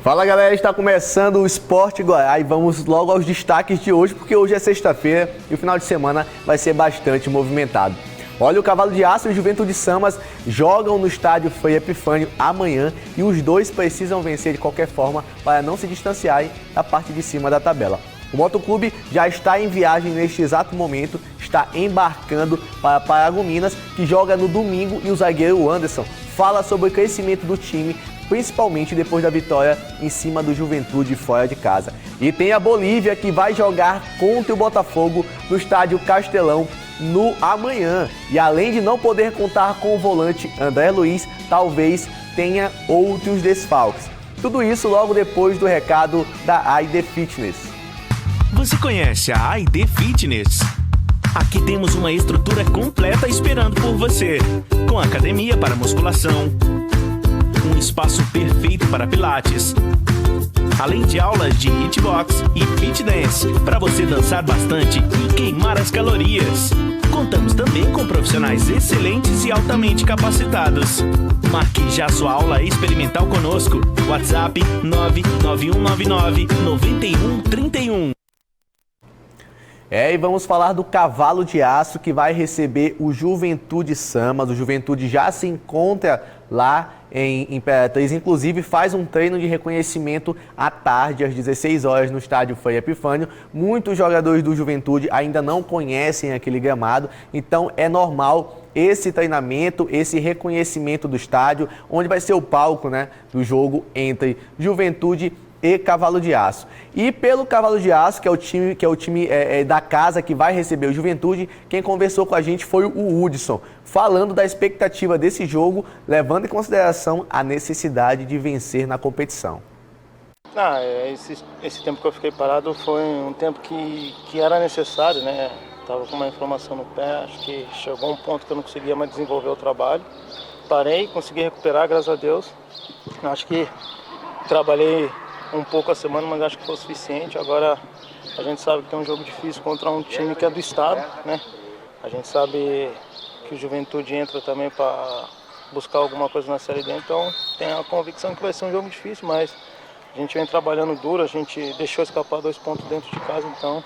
Fala galera, está começando o Esporte Goiás e vamos logo aos destaques de hoje, porque hoje é sexta-feira e o final de semana vai ser bastante movimentado. Olha, o Cavalo de Aço e o Juventude Samas jogam no estádio Frei Epifânio amanhã e os dois precisam vencer de qualquer forma para não se distanciarem da parte de cima da tabela. O Motoclube já está em viagem neste exato momento, está embarcando para Paragominas, que joga no domingo, e o zagueiro Anderson fala sobre o crescimento do time, principalmente depois da vitória em cima do Juventude fora de casa. E tem a Bolívia, que vai jogar contra o Botafogo no estádio Castelão no amanhã. E além de não poder contar com o volante André Luiz, talvez tenha outros desfalques. Tudo isso logo depois do recado da AID Fitness. Você conhece a AID Fitness? Aqui temos uma estrutura completa esperando por você, com academia para musculação, um espaço perfeito para pilates, além de aulas de hitbox e fit dance, para você dançar bastante e queimar as calorias. Contamos também com profissionais excelentes e altamente capacitados. Marque já sua aula experimental conosco. WhatsApp 99199-9131. E vamos falar do Cavalo de Aço, que vai receber o Juventude Samas. O Juventude já se encontra lá em Imperatriz, inclusive faz um treino de reconhecimento à tarde, às 16 horas, no estádio Frei Epifânio. Muitos jogadores do Juventude ainda não conhecem aquele gramado, então é normal esse treinamento, esse reconhecimento do estádio, onde vai ser o palco, né, do jogo entre Juventude e Cavalo de Aço. E pelo Cavalo de Aço, que é o time da casa que vai receber o Juventude, quem conversou com a gente foi o Hudson, falando da expectativa desse jogo, levando em consideração a necessidade de vencer na competição. Esse tempo que eu fiquei parado foi um tempo que era necessário, né? Estava com uma inflamação no pé, acho que chegou um ponto que eu não conseguia mais desenvolver o trabalho. Parei, consegui recuperar, graças a Deus. Acho que trabalhei um pouco a semana, mas acho que foi suficiente. Agora a gente sabe que é um jogo difícil contra um time que é do estado, né? A gente sabe que o Juventude entra também para buscar alguma coisa na Série D, então tem a convicção que vai ser um jogo difícil, mas a gente vem trabalhando duro, a gente deixou escapar 2 pontos dentro de casa, então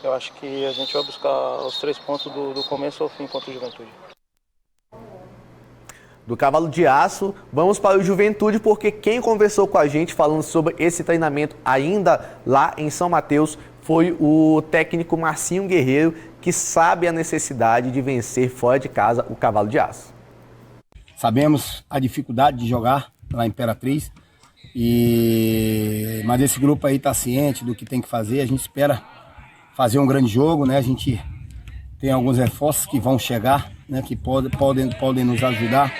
eu acho que a gente vai buscar os 3 pontos do começo ao fim contra o Juventude. Do Cavalo de Aço, vamos para o Juventude, porque quem conversou com a gente falando sobre esse treinamento ainda lá em São Mateus foi o técnico Marcinho Guerreiro, que sabe a necessidade de vencer fora de casa o Cavalo de Aço. Sabemos a dificuldade de jogar lá em Imperatriz, mas esse grupo aí está ciente do que tem que fazer. A gente espera fazer um grande jogo, né? A gente tem alguns reforços que vão chegar, né, que podem nos ajudar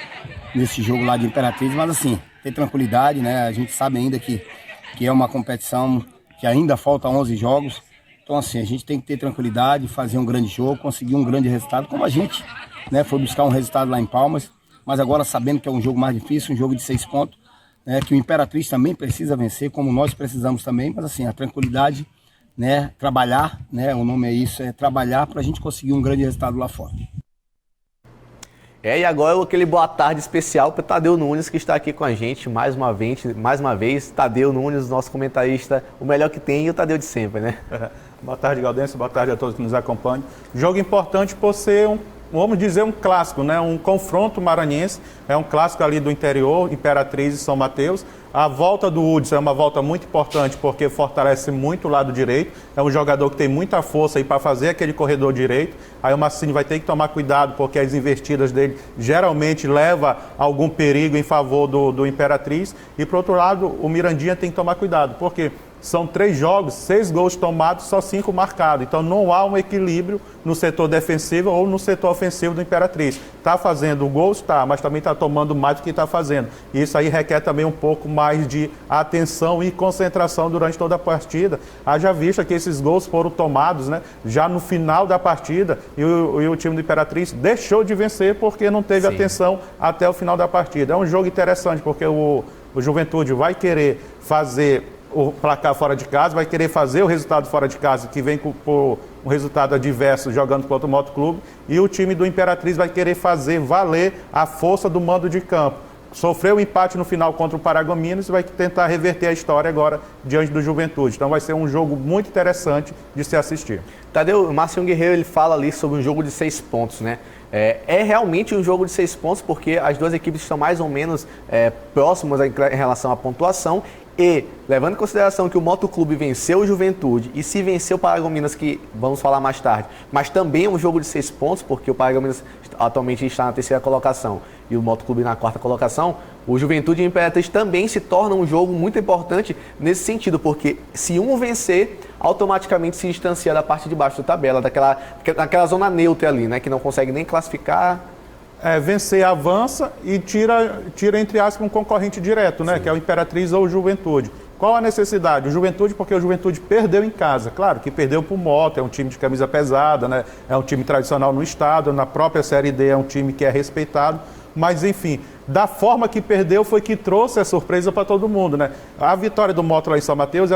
nesse jogo lá de Imperatriz, mas assim, ter tranquilidade, né? A gente sabe ainda que é uma competição que ainda falta 11 jogos, então assim, a gente tem que ter tranquilidade, fazer um grande jogo, conseguir um grande resultado, como a gente, né, foi buscar um resultado lá em Palmas, mas agora sabendo que é um jogo mais difícil, um jogo de 6 pontos, né, que o Imperatriz também precisa vencer, como nós precisamos também, mas assim, a tranquilidade, né, trabalhar, né, o nome é isso, é trabalhar para a gente conseguir um grande resultado lá fora. E agora aquele boa tarde especial para o Tadeu Nunes, que está aqui com a gente mais uma vez. Tadeu Nunes, nosso comentarista, o melhor que tem, e o Tadeu de sempre, né? Boa tarde, Gaudêncio, boa tarde a todos que nos acompanham. Jogo importante por ser vamos dizer, um clássico, né? Um confronto maranhense, é um clássico ali do interior, Imperatriz e São Mateus. A volta do Hudson é uma volta muito importante porque fortalece muito o lado direito. É um jogador que tem muita força aí para fazer aquele corredor direito. Aí o Massini vai ter que tomar cuidado porque as investidas dele geralmente levam algum perigo em favor do Imperatriz. E, por outro lado, o Mirandinha tem que tomar cuidado, porque são 3 jogos, 6 gols tomados, só 5 marcados. Então não há um equilíbrio no setor defensivo ou no setor ofensivo do Imperatriz. Está fazendo gols, tá, mas também está tomando mais do que está fazendo. E isso aí requer também um pouco mais de atenção e concentração durante toda a partida. Haja vista que esses gols foram tomados, né, já no final da partida e o time do Imperatriz deixou de vencer porque não teve atenção até o final da partida. É um jogo interessante porque o Juventude vai querer fazer o placar fora de casa, vai querer fazer o resultado fora de casa, que vem por um resultado adverso jogando contra o Motoclube, e o time do Imperatriz vai querer fazer valer a força do mando de campo. sofreu um empate no final contra o Paragominas e vai tentar reverter a história agora diante do Juventude. Então vai ser um jogo muito interessante de se assistir. Tadeu, o Marcinho Guerreiro ele fala ali sobre um jogo de 6 pontos, né? É realmente um jogo de 6 pontos porque as duas equipes estão mais ou menos próximas em relação à pontuação e, levando em consideração que o Motoclube venceu o Juventude e se venceu o Paragominas, que vamos falar mais tarde, mas também é um jogo de 6 pontos porque o Paragominas atualmente está na 3ª colocação e o Motoclube na 4ª colocação, o Juventude e o Imperatriz também se torna um jogo muito importante nesse sentido, porque se um vencer, automaticamente se distancia da parte de baixo da tabela, daquela zona neutra ali, né, que não consegue nem classificar. Vencer avança e tira, entre aspas, um concorrente direto, né, que é o Imperatriz ou o Juventude. Qual a necessidade? O Juventude, porque o Juventude perdeu em casa. Claro que perdeu para o Moto, é um time de camisa pesada, né, é um time tradicional no estado, na própria Série D é um time que é respeitado, mas enfim, da forma que perdeu foi que trouxe a surpresa para todo mundo, né? A vitória do Moto lá em São Mateus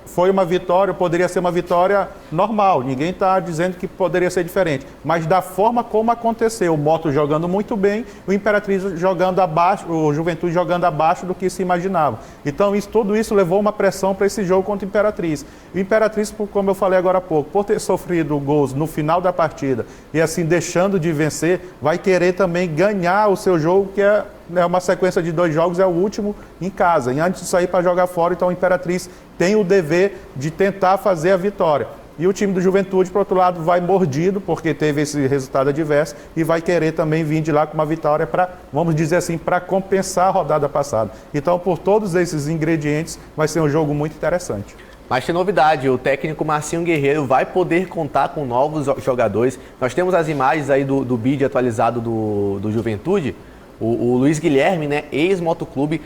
foi uma vitória, poderia ser uma vitória normal, ninguém está dizendo que poderia ser diferente, mas da forma como aconteceu, o Moto jogando muito bem, o Imperatriz jogando abaixo, o Juventude jogando abaixo do que se imaginava. Então tudo isso levou uma pressão para esse jogo contra o Imperatriz. O Imperatriz, como eu falei agora há pouco, por ter sofrido gols no final da partida e assim deixando de vencer, vai querer também ganhar o seu jogo, que é uma sequência de 2 jogos, é o último em casa. E antes de sair para jogar fora, então o Imperatriz tem o dever de tentar fazer a vitória. E o time do Juventude, por outro lado, vai mordido, porque teve esse resultado adverso, e vai querer também vir de lá com uma vitória para, vamos dizer assim, para compensar a rodada passada. Então, por todos esses ingredientes, vai ser um jogo muito interessante. Mas tem novidade, o técnico Marcinho Guerreiro vai poder contar com novos jogadores. Nós temos as imagens aí do bid atualizado do Juventude. O Luiz Guilherme, né, ex-Motoclube,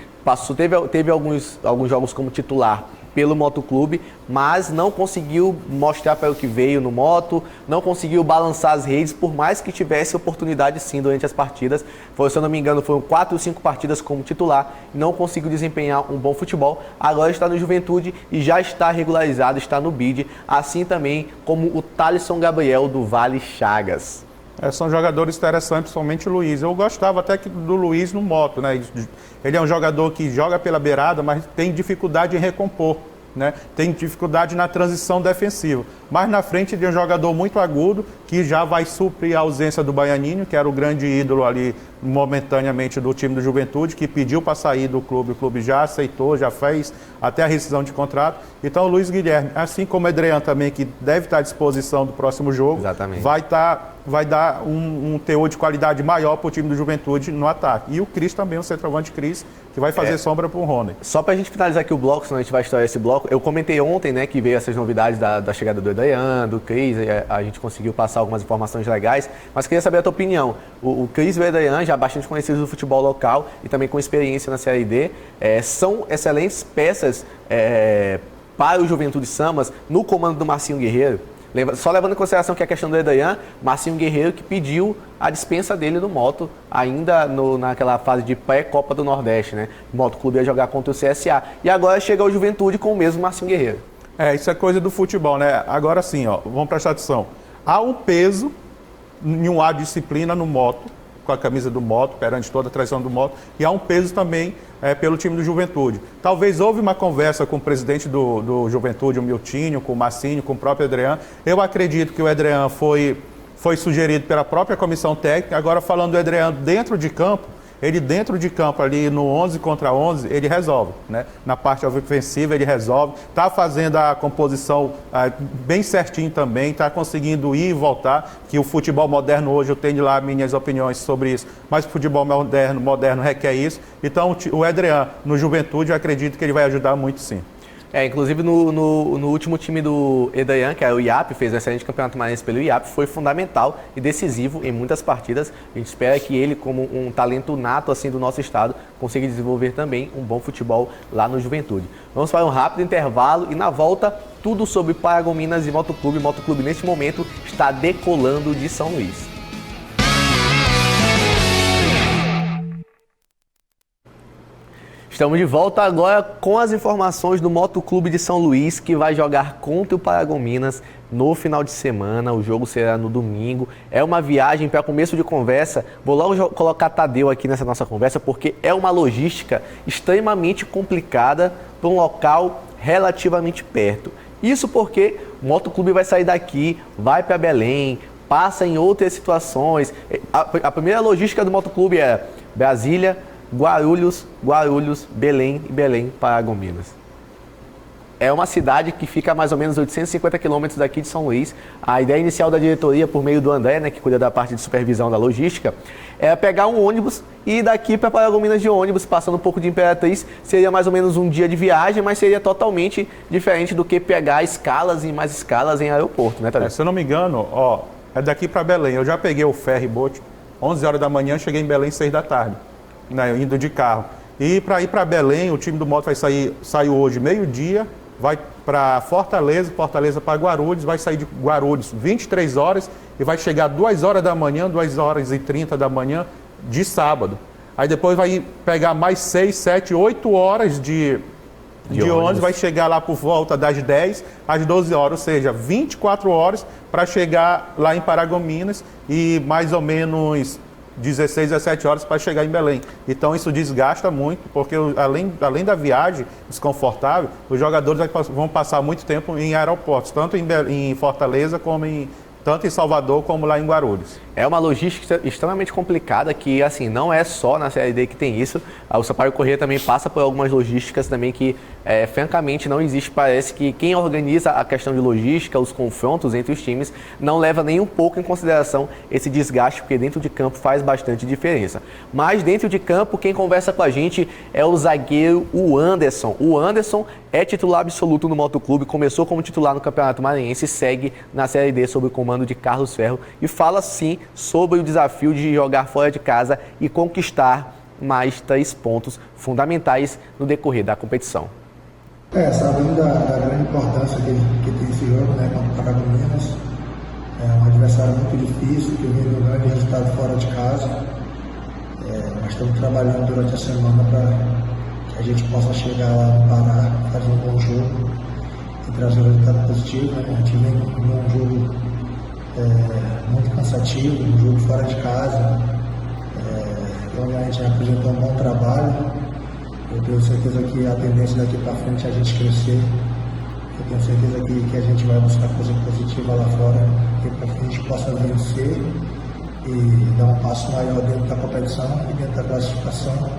teve alguns jogos como titular pelo Motoclube, mas não conseguiu mostrar para o que veio no Moto, não conseguiu balançar as redes, por mais que tivesse oportunidade sim durante as partidas. Se eu não me engano, foram 4 ou 5 partidas como titular, não conseguiu desempenhar um bom futebol. Agora está no Juventude e já está regularizado, está no bid, assim também como o Thalisson Gabriel do Vale Chagas. São jogadores interessantes, principalmente o Luiz. Eu gostava até do Luiz no Moto, né? Ele é um jogador que joga pela beirada, mas tem dificuldade em recompor, né? Tem dificuldade na transição defensiva. Mas na frente de um jogador muito agudo, que já vai suprir a ausência do Baianinho, que era o grande ídolo ali momentaneamente do time do Juventude, que pediu para sair do clube. O clube já aceitou, já fez até a rescisão de contrato. Então o Luiz Guilherme, assim como o Edrean também, que deve estar à disposição do próximo jogo, exatamente, vai dar um teor de qualidade maior para o time do Juventude no ataque. E o Cris também, o centroavante Cris, que vai fazer sombra para o Rony. Só para a gente finalizar aqui o bloco, senão a gente vai estourar esse bloco, eu comentei ontem, né, que veio essas novidades da chegada do Edrean, do Cris, a gente conseguiu passar algumas informações legais, mas queria saber a tua opinião. O Cris e o Edrean, já bastante conhecidos do futebol local e também com experiência na Série D, são excelentes peças para o Juventude Samas no comando do Marcinho Guerreiro. Só levando em consideração que a questão do Edrean, Marcinho Guerreiro que pediu a dispensa dele no Moto, ainda naquela fase de pré-Copa do Nordeste, né? O Moto Clube ia jogar contra o CSA. E agora chega o Juventude com o mesmo Marcinho Guerreiro. Isso é coisa do futebol, né? Agora sim, vamos prestar atenção. Há um peso em uma disciplina no Moto, com a camisa do Moto, perante toda a tradição do Moto, e há um peso também pelo time do Juventude. Talvez houve uma conversa com o presidente do Juventude, o Miltinho, com o Massinho, com o próprio Edrean. Eu acredito que o Edrean foi sugerido pela própria comissão técnica. Agora, falando do Edrean dentro de campo, ele dentro de campo ali no 11 contra 11, ele resolve, né? Na parte ofensiva ele resolve, está fazendo a composição bem certinho também, está conseguindo ir e voltar, que o futebol moderno hoje, eu tenho lá minhas opiniões sobre isso, mas o futebol moderno requer isso. Então o Edrean no Juventude, eu acredito que ele vai ajudar muito sim. Inclusive no último time do Edrean, que é o IAP, fez um excelente campeonato maranhense pelo IAP, foi fundamental e decisivo em muitas partidas. A gente espera que ele, como um talento nato assim do nosso estado, consiga desenvolver também um bom futebol lá no Juventude. Vamos para um rápido intervalo e na volta tudo sobre Paragominas e Motoclube. O Motoclube neste momento está decolando de São Luís. Estamos de volta agora com as informações do Motoclube de São Luís, que vai jogar contra o Paragominas no final de semana. O jogo será no domingo. É uma viagem para começo de conversa. Vou logo colocar Tadeu aqui nessa nossa conversa, porque é uma logística extremamente complicada para um local relativamente perto. Isso porque o Motoclube vai sair daqui, vai para Belém, passa em outras situações. A primeira logística do Motoclube é Brasília, Guarulhos, Belém e Belém, Paragominas. É uma cidade que fica a mais ou menos 850 quilômetros daqui de São Luís. A ideia inicial da diretoria, por meio do André, né, que cuida da parte de supervisão da logística, é pegar um ônibus e ir daqui para Paragominas de ônibus, passando um pouco de Imperatriz. Seria mais ou menos um dia de viagem, mas seria totalmente diferente do que pegar escalas e mais escalas em aeroporto, né, Tadeu? Se eu não me engano, é daqui para Belém. Eu já peguei o ferry boat, 11 horas da manhã, cheguei em Belém 6 da tarde. Né, indo de carro. E para ir para Belém, o time do Moto saiu hoje meio-dia, vai para Fortaleza para Guarulhos, vai sair de Guarulhos 23 horas e vai chegar 2 horas da manhã, 2 horas e 30 da manhã de sábado. Aí depois vai pegar mais 6, 7, 8 horas de ônibus, vai chegar lá por volta das 10 às 12 horas, ou seja, 24 horas para chegar lá em Paragominas e mais ou menos 16, 17 horas para chegar em Belém. Então isso desgasta muito, porque além da viagem desconfortável, os jogadores vão passar muito tempo em aeroportos, tanto em Fortaleza como tanto em Salvador como lá em Guarulhos. É uma logística extremamente complicada que, assim, não é só na Série D que tem isso. O Sampaio Corrêa também passa por algumas logísticas também que, francamente, não existe. Parece que quem organiza a questão de logística, os confrontos entre os times, não leva nem um pouco em consideração esse desgaste, porque dentro de campo faz bastante diferença. Mas dentro de campo, quem conversa com a gente é o zagueiro, o Anderson. O Anderson é titular absoluto no Motoclube, começou como titular no Campeonato Maranhense, segue na Série D sob o comando de Carlos Ferro e fala sim sobre o desafio de jogar fora de casa e conquistar mais 3 pontos fundamentais no decorrer da competição. Sabendo da grande importância que tem esse jogo, né, contra o Paragominas, é um adversário muito difícil, que vem do grande resultado fora de casa. Nós estamos trabalhando durante a semana para que a gente possa chegar lá no Pará, fazer um bom jogo e trazer um resultado positivo. Né? A gente vem num jogo muito cansativo, um jogo fora de casa, onde a gente apresentou um bom trabalho. Eu tenho certeza que a tendência daqui para frente é a gente crescer. Eu tenho certeza que a gente vai buscar coisa positiva lá fora, para que a gente possa vencer e dar um passo maior dentro da competição e dentro da classificação.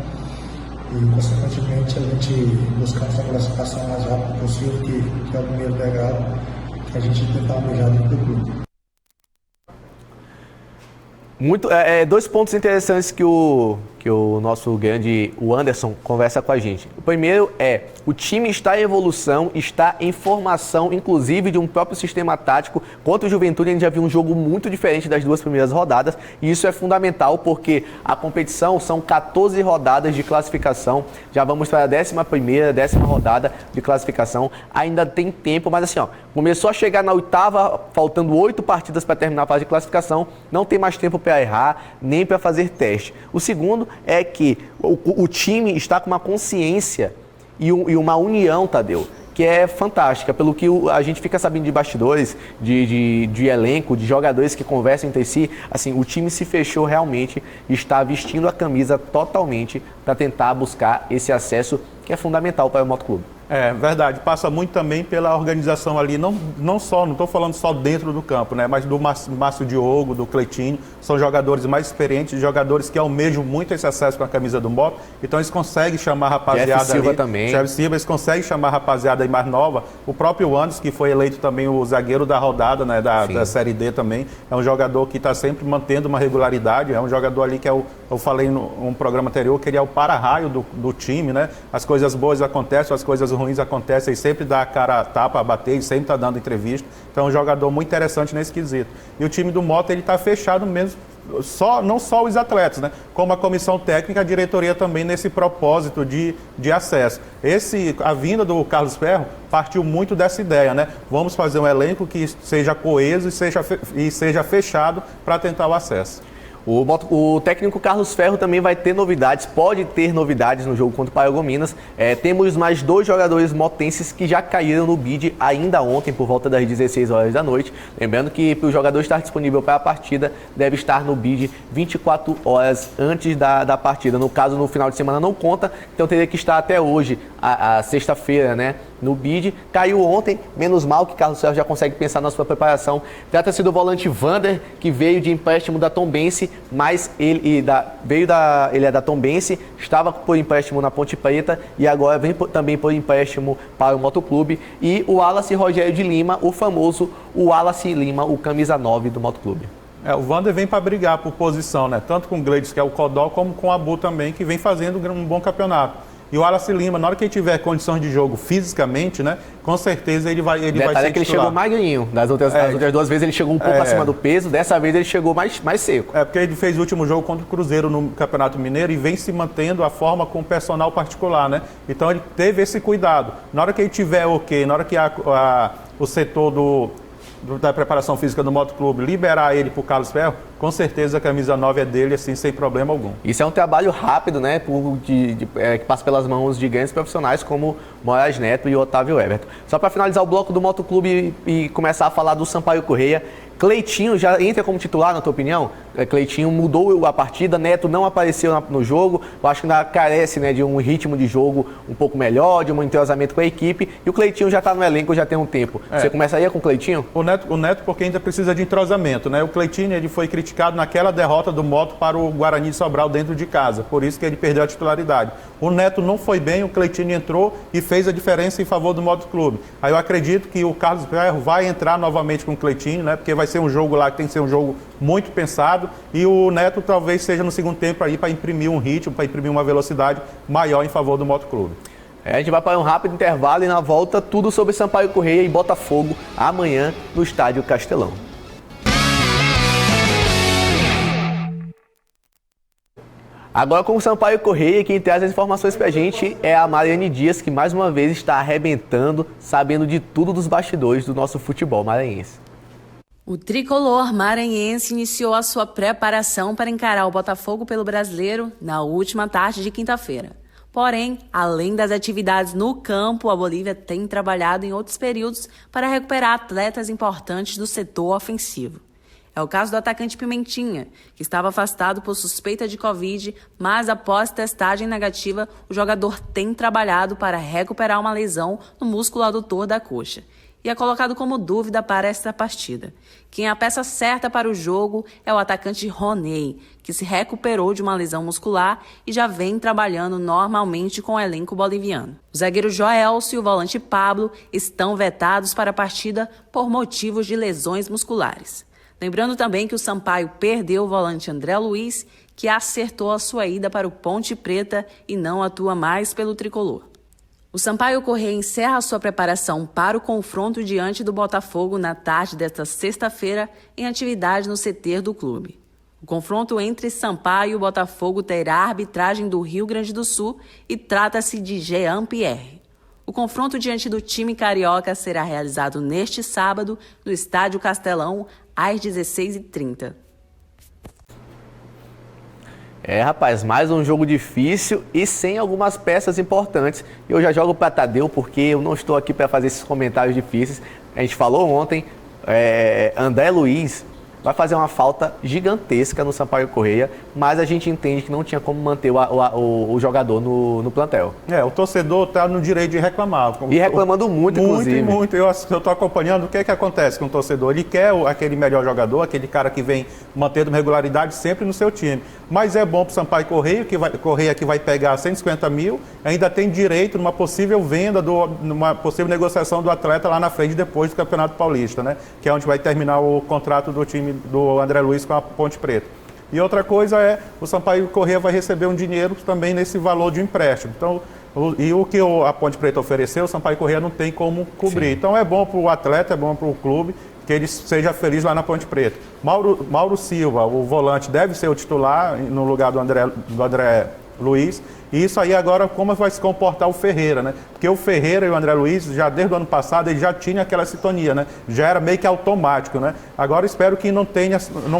E, consequentemente, a gente buscar essa classificação mais rápido possível, que é o primeiro degrau que a gente tentar almejar dentro do clube. Dois pontos interessantes que o nosso grande, o Anderson, conversa com a gente. O primeiro é, o time está em evolução, está em formação, inclusive de um próprio sistema tático. Contra o Juventude a gente já viu um jogo muito diferente das 2 primeiras rodadas, e isso é fundamental porque a competição são 14 rodadas de classificação, já vamos para a 11ª, 10ª rodada de classificação, ainda tem tempo, mas assim, começou a chegar na 8ª, faltando 8 partidas para terminar a fase de classificação, não tem mais tempo para errar, nem para fazer teste. O segundo é que o time está com uma consciência e uma união, Tadeu, que é fantástica. Pelo que a gente fica sabendo de bastidores, de elenco, de jogadores que conversam entre si, assim, o time se fechou realmente e está vestindo a camisa totalmente para tentar buscar esse acesso que é fundamental para o Motoclube. É verdade, passa muito também pela organização ali, não estou falando só dentro do campo, né, mas do Márcio Diogo, do Cleitinho, são jogadores mais experientes, jogadores que almejam muito esse acesso com a camisa do Moto, então eles conseguem chamar a rapaziada Jeff Silva ali, também. Jeff Silva, eles conseguem chamar a rapaziada aí mais nova, o próprio Anderson, que foi eleito também o zagueiro da rodada, né, da Série D também, é um jogador que está sempre mantendo uma regularidade, é um jogador ali que eu falei num programa anterior, que ele é o para-raio do time, né, as coisas boas acontecem, as coisas ruins acontecem, ele sempre dá a cara a tapa a bater, ele sempre está dando entrevista, então é um jogador muito interessante nesse quesito. E o time do Moto, ele está fechado mesmo, não só os atletas, né, como a comissão técnica, a diretoria também nesse propósito de acesso. A vinda do Carlos Ferro partiu muito dessa ideia, né, vamos fazer um elenco que seja coeso e seja fechado para tentar o acesso. O técnico Carlos Ferro também vai ter novidades, pode ter novidades no jogo contra o Paragominas. Temos mais 2 jogadores motenses que já caíram no bid ainda ontem, por volta das 16 horas da noite. Lembrando que para o jogador estar disponível para a partida, deve estar no bid 24 horas antes da partida. No caso, no final de semana não conta, então teria que estar até hoje, a sexta-feira, né? No bid, caiu ontem, menos mal que Carlos Ferro já consegue pensar na sua preparação. Trata-se do volante Vander, que veio de empréstimo da Tombense, mas ele é da Tombense, estava por empréstimo na Ponte Preta e agora vem também por empréstimo para o Motoclube. E o Wallace Rogério de Lima, o famoso Wallace Lima, o camisa 9 do Motoclube. O Vander vem para brigar por posição, né? Tanto com o Gleides, que é o Codó, como com o Abu também, que vem fazendo um bom campeonato. E o Wallace Lima, na hora que ele tiver condições de jogo fisicamente, né, com certeza ele vai ser que ele titular. chegou magrinho. Das outras 2 vezes ele chegou um pouco acima do peso, dessa vez ele chegou mais seco. Porque ele fez o último jogo contra o Cruzeiro no Campeonato Mineiro e vem se mantendo a forma com o personal particular, né? Então ele teve esse cuidado. Na hora que ele tiver na hora que o setor da preparação física do Motoclube liberar ele para o Carlos Ferro, com certeza a camisa 9 é dele, assim, sem problema algum. Isso é um trabalho rápido, né, que passa pelas mãos de grandes profissionais como Moraes Neto e Otávio Everton. Só para finalizar o bloco do Motoclube e começar a falar do Sampaio Corrêa, Cleitinho já entra como titular, na tua opinião? Cleitinho mudou a partida, Neto não apareceu no jogo, eu acho que ainda carece, né, de um ritmo de jogo um pouco melhor, de um entrosamento com a equipe, e o Cleitinho já está no elenco já tem um tempo. Você começaria com o Cleitinho? O Neto porque ainda precisa de entrosamento, né? O Cleitinho, ele foi criticado naquela derrota do Moto para o Guarani de Sobral dentro de casa, por isso que ele perdeu a titularidade. O Neto não foi bem, o Cleitinho entrou e fez a diferença em favor do Motoclube. Aí eu acredito que o Carlos Ferro vai entrar novamente com o Cleitinho, né? Porque vai ser um jogo lá que tem que ser um jogo muito pensado, e o Neto talvez seja no segundo tempo aí para imprimir um ritmo, para imprimir uma velocidade maior em favor do Motoclube. A gente vai para um rápido intervalo e na volta tudo sobre Sampaio Corrêa e Botafogo amanhã no Estádio Castelão. Agora com o Sampaio Corrêa, quem traz as informações pra gente é a Mariane Dias, que mais uma vez está arrebentando, sabendo de tudo dos bastidores do nosso futebol maranhense. O tricolor maranhense iniciou a sua preparação para encarar o Botafogo pelo Brasileiro na última tarde de quinta-feira. Porém, além das atividades no campo, a Bolívia tem trabalhado em outros períodos para recuperar atletas importantes do setor ofensivo. É o caso do atacante Pimentinha, que estava afastado por suspeita de Covid, mas após testagem negativa, o jogador tem trabalhado para recuperar uma lesão no músculo adutor da coxa e é colocado como dúvida para esta partida. Quem é a peça certa para o jogo é o atacante Roney, que se recuperou de uma lesão muscular e já vem trabalhando normalmente com o elenco boliviano. O zagueiro Joelso e o volante Pablo estão vetados para a partida por motivos de lesões musculares. Lembrando também que o Sampaio perdeu o volante André Luiz, que acertou a sua ida para o Ponte Preta e não atua mais pelo tricolor. O Sampaio Corrêa encerra sua preparação para o confronto diante do Botafogo na tarde desta sexta-feira em atividade no CT do clube. O confronto entre Sampaio e o Botafogo terá a arbitragem do Rio Grande do Sul e trata-se de Jean Pierre. O confronto diante do time carioca será realizado neste sábado no Estádio Castelão, às 16h30. Rapaz, mais um jogo difícil e sem algumas peças importantes. Eu já jogo para Tadeu porque eu não estou aqui para fazer esses comentários difíceis. A gente falou ontem, André Luiz vai fazer uma falta gigantesca no Sampaio Corrêa, mas a gente entende que não tinha como manter o jogador no plantel. O torcedor está no direito de reclamar. E reclamando muito, inclusive. Muito. Eu estou acompanhando o que acontece com o torcedor. Ele quer aquele melhor jogador, aquele cara que vem mantendo regularidade sempre no seu time. Mas é bom para o Sampaio Corrêa, que vai pegar 150 mil, ainda tem direito numa possível venda, numa possível negociação do atleta lá na frente, depois do Campeonato Paulista, né? Que é onde vai terminar o contrato do time do André Luiz com a Ponte Preta. E outra coisa o Sampaio Corrêa vai receber um dinheiro também nesse valor de empréstimo. Então, o que a Ponte Preta ofereceu, o Sampaio Corrêa não tem como cobrir. Sim. Então é bom para o atleta, é bom para o clube, que ele seja feliz lá na Ponte Preta. Mauro Silva, o volante, deve ser o titular no lugar do André Luiz. E isso aí agora, como vai se comportar o Ferreira, né? Porque o Ferreira e o André Luiz, já desde o ano passado, ele já tinha aquela sintonia, né? Já era meio que automático, né? Agora espero que não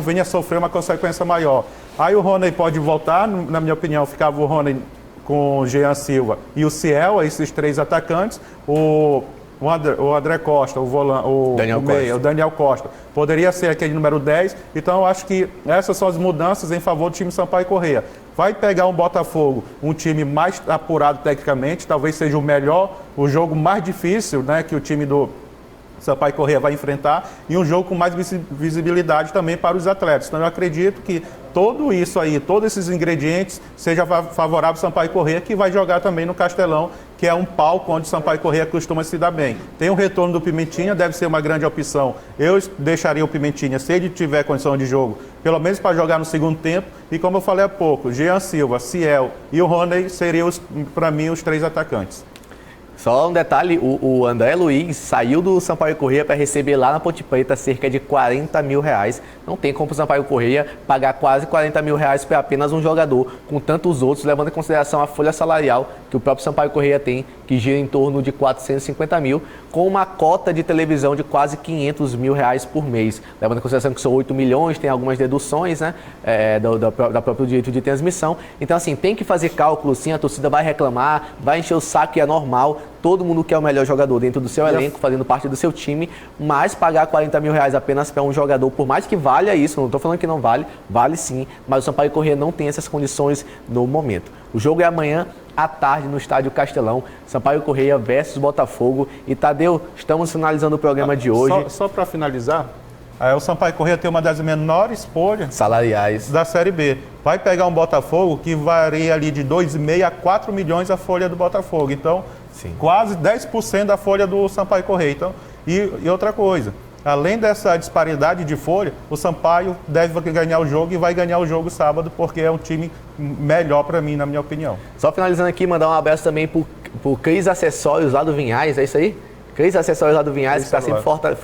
venha a sofrer uma consequência maior. Aí o Rony pode voltar, na minha opinião, ficava o Rony com o Jean Silva e o Ciel, esses 3 atacantes, o André Costa, o Daniel Costa, poderia ser aquele número 10, então eu acho que essas são as mudanças em favor do time Sampaio Corrêa. Vai pegar um Botafogo, um time mais apurado tecnicamente, talvez seja o jogo mais difícil, né, que o time do Sampaio Corrêa vai enfrentar, e um jogo com mais visibilidade também para os atletas. Então eu acredito que tudo isso aí, todos esses ingredientes, seja favorável ao Sampaio Corrêa, que vai jogar também no Castelão, que é um palco onde o Sampaio Corrêa costuma se dar bem. Tem o retorno do Pimentinha, deve ser uma grande opção. Eu deixaria o Pimentinha, se ele tiver condição de jogo, pelo menos para jogar no segundo tempo. E como eu falei há pouco, Jean Silva, Ciel e o Rony seriam, para mim, os 3 atacantes. Só um detalhe, o André Luiz saiu do Sampaio Corrêa para receber lá na Ponte Preta cerca de 40 mil reais. Não tem como o Sampaio Corrêa pagar quase 40 mil reais para apenas um jogador, com tantos outros, levando em consideração a folha salarial que o próprio Sampaio Corrêa tem, que gira em torno de 450 mil, com uma cota de televisão de quase 500 mil reais por mês. Levando em consideração que são 8 milhões, tem algumas deduções, né, da próprio direito de transmissão. Então, assim, tem que fazer cálculo, sim, a torcida vai reclamar, vai encher o saco, e é normal. Todo mundo quer o melhor jogador dentro do seu elenco, fazendo parte do seu time, mas pagar 40 mil reais apenas para um jogador, por mais que valha isso, não estou falando que não vale, vale sim, mas o Sampaio Corrêa não tem essas condições no momento. O jogo é amanhã à tarde no Estádio Castelão, Sampaio Corrêa versus Botafogo. E Tadeu, estamos finalizando o programa de hoje. Só para finalizar, o Sampaio Corrêa tem uma das menores folhas salariais da Série B. Vai pegar um Botafogo que varia ali de 2,5 a 4 milhões a folha do Botafogo. Então, sim, quase 10% da folha do Sampaio Corrêa. Então, e outra coisa, além dessa disparidade de folha, o Sampaio deve ganhar o jogo e vai ganhar o jogo sábado, porque é um time melhor para mim, na minha opinião. Só finalizando aqui, mandar um abraço também pro Cris Acessórios lá do Vinhais, é isso aí? Cris Acessórios lá do Vinhais, que está sempre forte.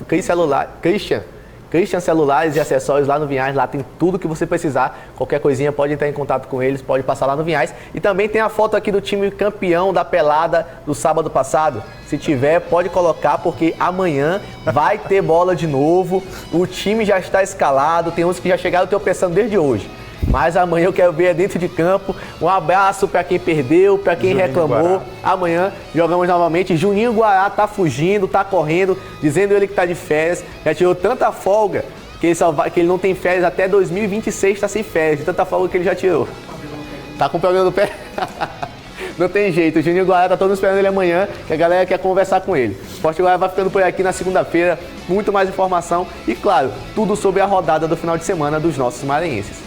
Christian Celulares e Acessórios lá no Vinhais, lá tem tudo que você precisar. Qualquer coisinha pode entrar em contato com eles, pode passar lá no Vinhais. E também tem a foto aqui do time campeão da pelada do sábado passado. Se tiver, pode colocar, porque amanhã vai ter bola de novo. O time já está escalado, tem uns que já chegaram tropeçando desde hoje. Mas amanhã eu quero ver dentro de campo. Um abraço para quem perdeu, para quem reclamou. Amanhã jogamos novamente. Juninho Guará tá fugindo, tá correndo, dizendo ele que tá de férias. Já tirou tanta folga que ele não tem férias até 2026, tá sem férias. De tanta folga que ele já tirou. Tá com problema no pé? Não tem jeito, o Juninho Guará tá todo esperando ele amanhã, que a galera quer conversar com ele. O Esporte Guará vai ficando por aqui na segunda-feira, muito mais informação e, claro, tudo sobre a rodada do final de semana dos nossos maranhenses.